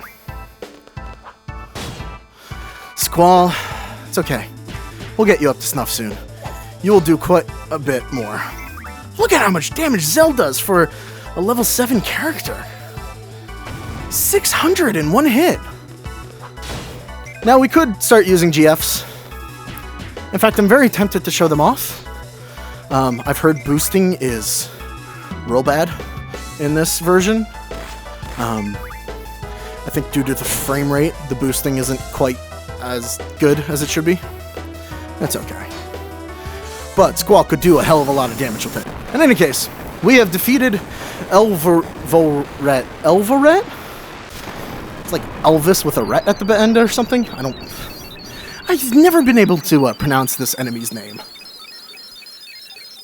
Swol, it's okay. We'll get you up to snuff soon. You will do quite a bit more. Look at how much damage Zell does for a level 7 character. 600 in one hit. Now we could start using GFs. In fact, I'm very tempted to show them off. I've heard boosting is real bad in this version. I think due to the frame rate, the boosting isn't quite as good as it should be. That's okay. But Swol could do a hell of a lot of damage with it. In any case, we have defeated Elvoret? It's like Elvis with a ret at the end or something. I've never been able to pronounce this enemy's name.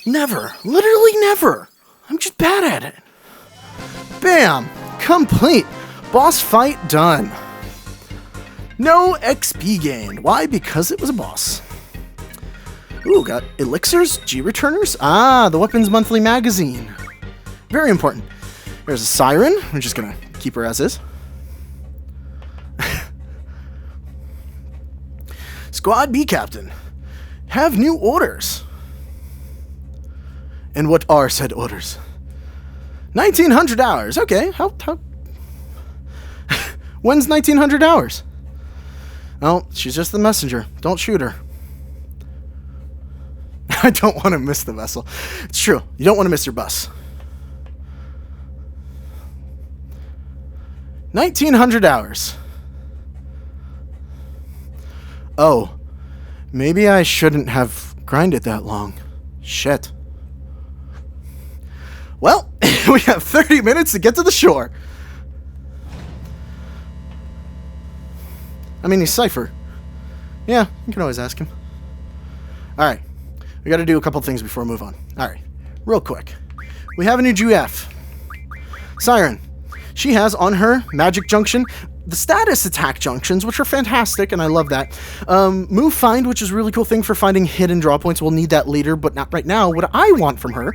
Never. Literally never. I'm just bad at it. Bam! Complete. Boss fight done. No XP gained. Why? Because it was a boss. Ooh, got elixirs, G-returners. Ah, the Weapons Monthly magazine. Very important. There's a siren. We're just gonna keep her as is. Squad B captain. Have new orders. And what are said orders? 1900 hours. Okay, how when's 1900 hours? Oh, she's just the messenger. Don't shoot her. I don't want to miss the vessel. It's true. You don't want to miss your bus. 1900 hours. Oh, maybe I shouldn't have grinded that long. Shit. Well, we have 30 minutes to get to the shore. I mean, he's Seifer. Yeah, you can always ask him. Alright. We gotta do a couple things before we move on. Alright. Real quick. We have a new GF. Siren. She has on her magic junction the status attack junctions, which are fantastic, and I love that. Move find, which is a really cool thing for finding hidden draw points. We'll need that later, but not right now. What I want from her,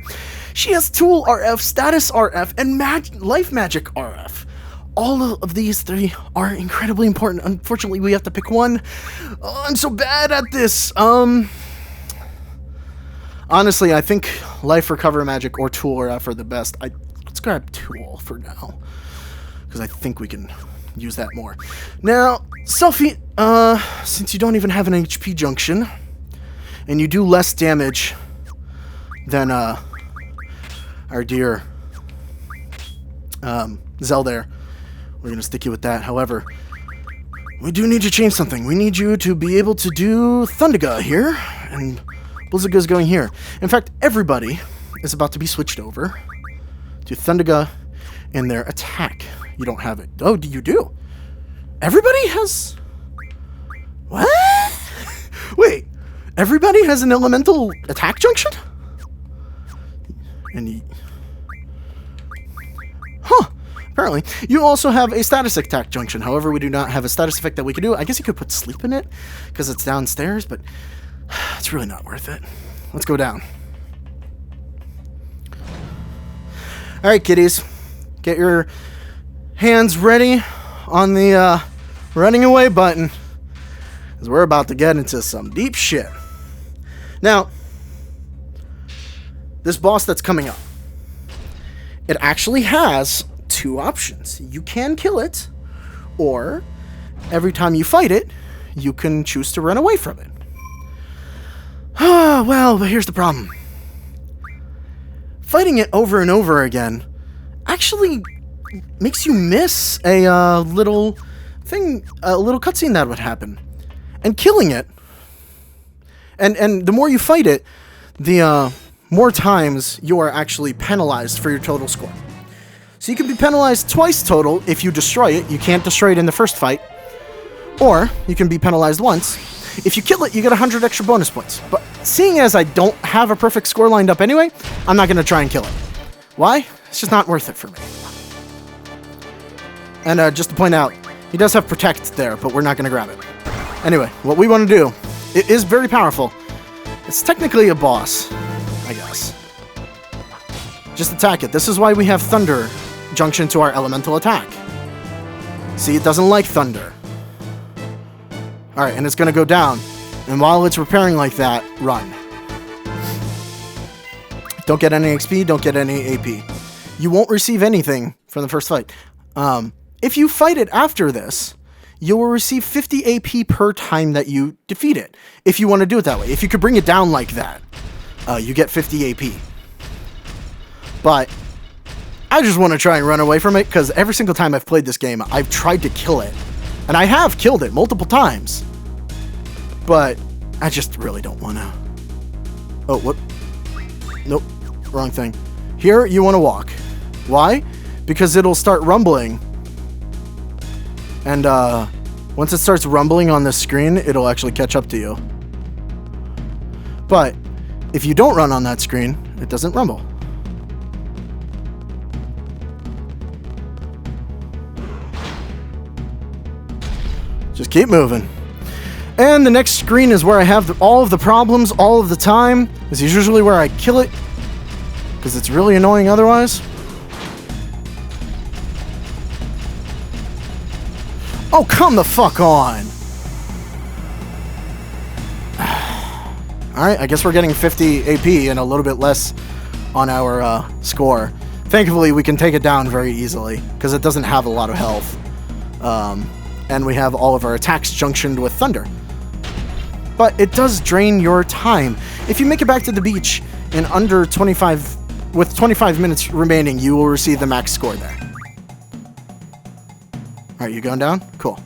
she has tool RF, status RF, and life magic RF. All of these three are incredibly important. Unfortunately, we have to pick one. Oh, I'm so bad at this. Honestly, I think life recover magic or tool RF are the best. Let's grab tool for now, because I think we can use that more. Now, Selfie, since you don't even have an HP junction, and you do less damage than our dear Zelda, we're going to stick you with that. However, we do need to change something. We need you to be able to do Thundaga here, and Blizzaga's going here. In fact, everybody is about to be switched over to Thundaga in their attack. You don't have it. Oh, you do? Everybody has... What? Wait, everybody has an elemental attack junction? Huh. Apparently. You also have a status attack junction. However, we do not have a status effect that we can do. I guess you could put sleep in it, because it's downstairs, but it's really not worth it. Let's go down. Alright, kiddies. Get your hands ready on the running away button, because we're about to get into some deep shit. Now, this boss that's coming up, it actually has two options. You can kill it, or every time you fight it, you can choose to run away from it. Well, but here's the problem. Fighting it over and over again actually makes you miss a little thing, a little cutscene that would happen. And killing it, and the more you fight it, the more times you are actually penalized for your total score. So you can be penalized twice total if you destroy it. You can't destroy it in the first fight. Or you can be penalized once. If you kill it, you get 100 extra bonus points. But seeing as I don't have a perfect score lined up anyway, I'm not going to try and kill it. Why? It's just not worth it for me. And just to point out, he does have Protect there, but we're not going to grab it. Anyway, what we want to do, it is very powerful. It's technically a boss, I guess. Just attack it. This is why we have Thunder junction to our elemental attack. See, it doesn't like thunder. Alright, and it's going to go down. And while it's repairing like that, run. Don't get any XP, don't get any AP. You won't receive anything from the first fight. If you fight it after this, you will receive 50 AP per time that you defeat it. If you want to do it that way. If you could bring it down like that, you get 50 AP. But I just want to try and run away from it, because every single time I've played this game, I've tried to kill it. And I have killed it multiple times. But I just really don't want to. Oh, what? Nope. Wrong thing. Here, you want to walk. Why? Because it'll start rumbling And once it starts rumbling on the screen, it'll actually catch up to you. But if you don't run on that screen, it doesn't rumble. Just keep moving. And the next screen is where I have all of the problems all of the time. This is usually where I kill it, because it's really annoying otherwise. Oh, come the fuck on. Alright, I guess we're getting 50 AP and a little bit less on our score. Thankfully, we can take it down very easily, because it doesn't have a lot of health. And we have all of our attacks junctioned with thunder. But it does drain your time. If you make it back to the beach in under 25... with 25 minutes remaining, you will receive the max score there. Alright, you going down? Cool.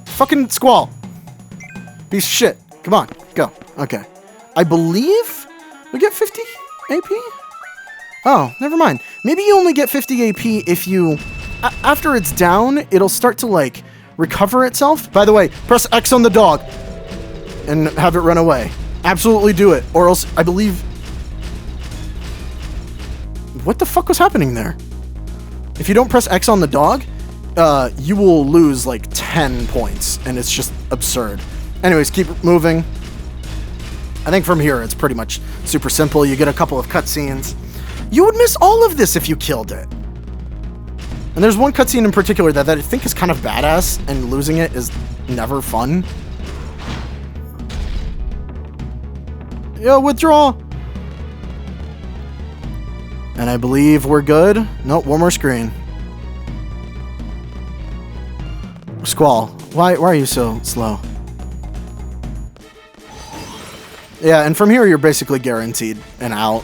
Fucking Swol! Piece of shit. Come on, go. Okay. I believe we get 50 AP? Oh, never mind. Maybe you only get 50 AP if you... after it's down, it'll start to, like, recover itself. By the way, press X on the dog and have it run away. Absolutely do it, or else I believe... What the fuck was happening there? If you don't press X on the dog, you will lose, like, 10 points, and it's just absurd. Anyways, keep moving. I think from here, it's pretty much super simple. You get a couple of cutscenes. You would miss all of this if you killed it. And there's one cutscene in particular that I think is kind of badass, and losing it is never fun. Yo, withdraw! And I believe we're good. Nope, one more screen. Swol, why are you so slow? Yeah, and from here you're basically guaranteed an out.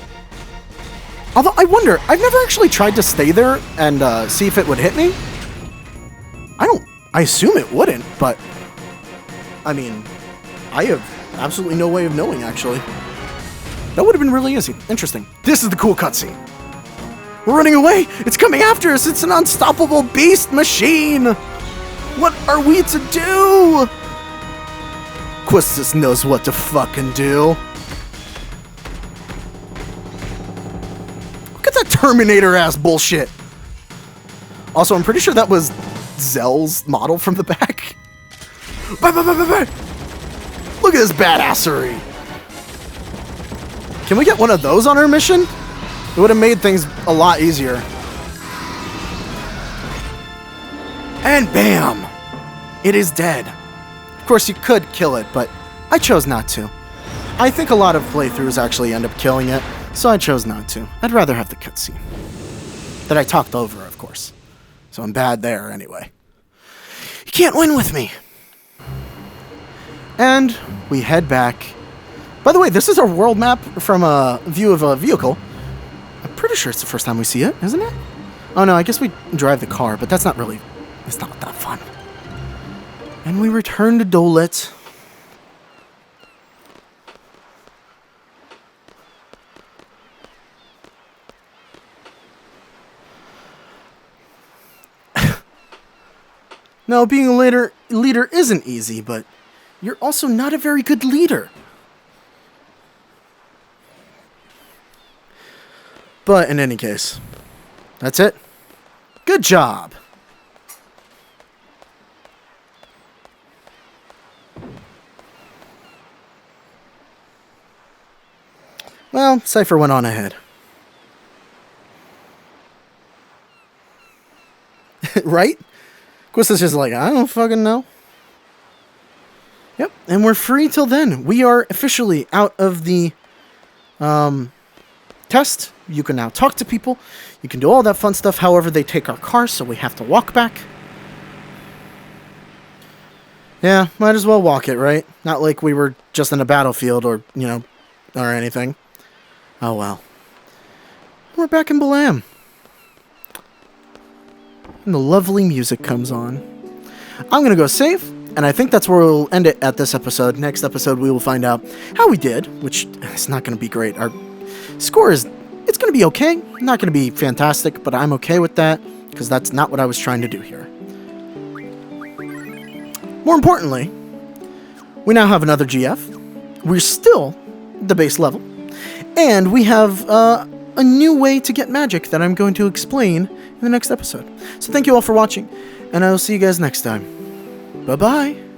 Although, I wonder, I've never actually tried to stay there and see if it would hit me. I assume it wouldn't, but... I mean, I have absolutely no way of knowing, actually. That would have been really easy. Interesting. This is the cool cutscene. We're running away! It's coming after us! It's an unstoppable beast machine! What are we to do? Quistis knows what to fucking do. Look at that Terminator-ass bullshit. Also, I'm pretty sure that was Zell's model from the back. Look at this badassery. Can we get one of those on our mission? It would have made things a lot easier. And bam! It is dead. Of course, you could kill it, but I chose not to. I think a lot of playthroughs actually end up killing it, so I chose not to. I'd rather have the cutscene. That I talked over, of course. So I'm bad there, anyway. You can't win with me! And we head back. By the way, this is our world map from a view of a vehicle. I'm pretty sure it's the first time we see it, isn't it? Oh no, I guess we drive the car, but that's not really... It's not that fun. And we return to Dolet. Now, being a leader isn't easy, but you're also not a very good leader. But in any case, that's it. Good job. Well, Seifer went on ahead. Right? Quistis is just like, I don't fucking know. Yep, and we're free till then. We are officially out of the test. You can now talk to people. You can do all that fun stuff. However, they take our car, so we have to walk back. Yeah, might as well walk it, right? Not like we were just in a battlefield or, you know, or anything. Oh, well. We're back in Balam. And the lovely music comes on. I'm going to go save, and I think that's where we'll end it at this episode. Next episode, we will find out how we did, which is not going to be great. Our score is, it's going to be okay. Not going to be fantastic, but I'm okay with that, because that's not what I was trying to do here. More importantly, we now have another GF. We're still the base level. And we have a new way to get magic that I'm going to explain in the next episode. So thank you all for watching, and I will see you guys next time. Bye-bye.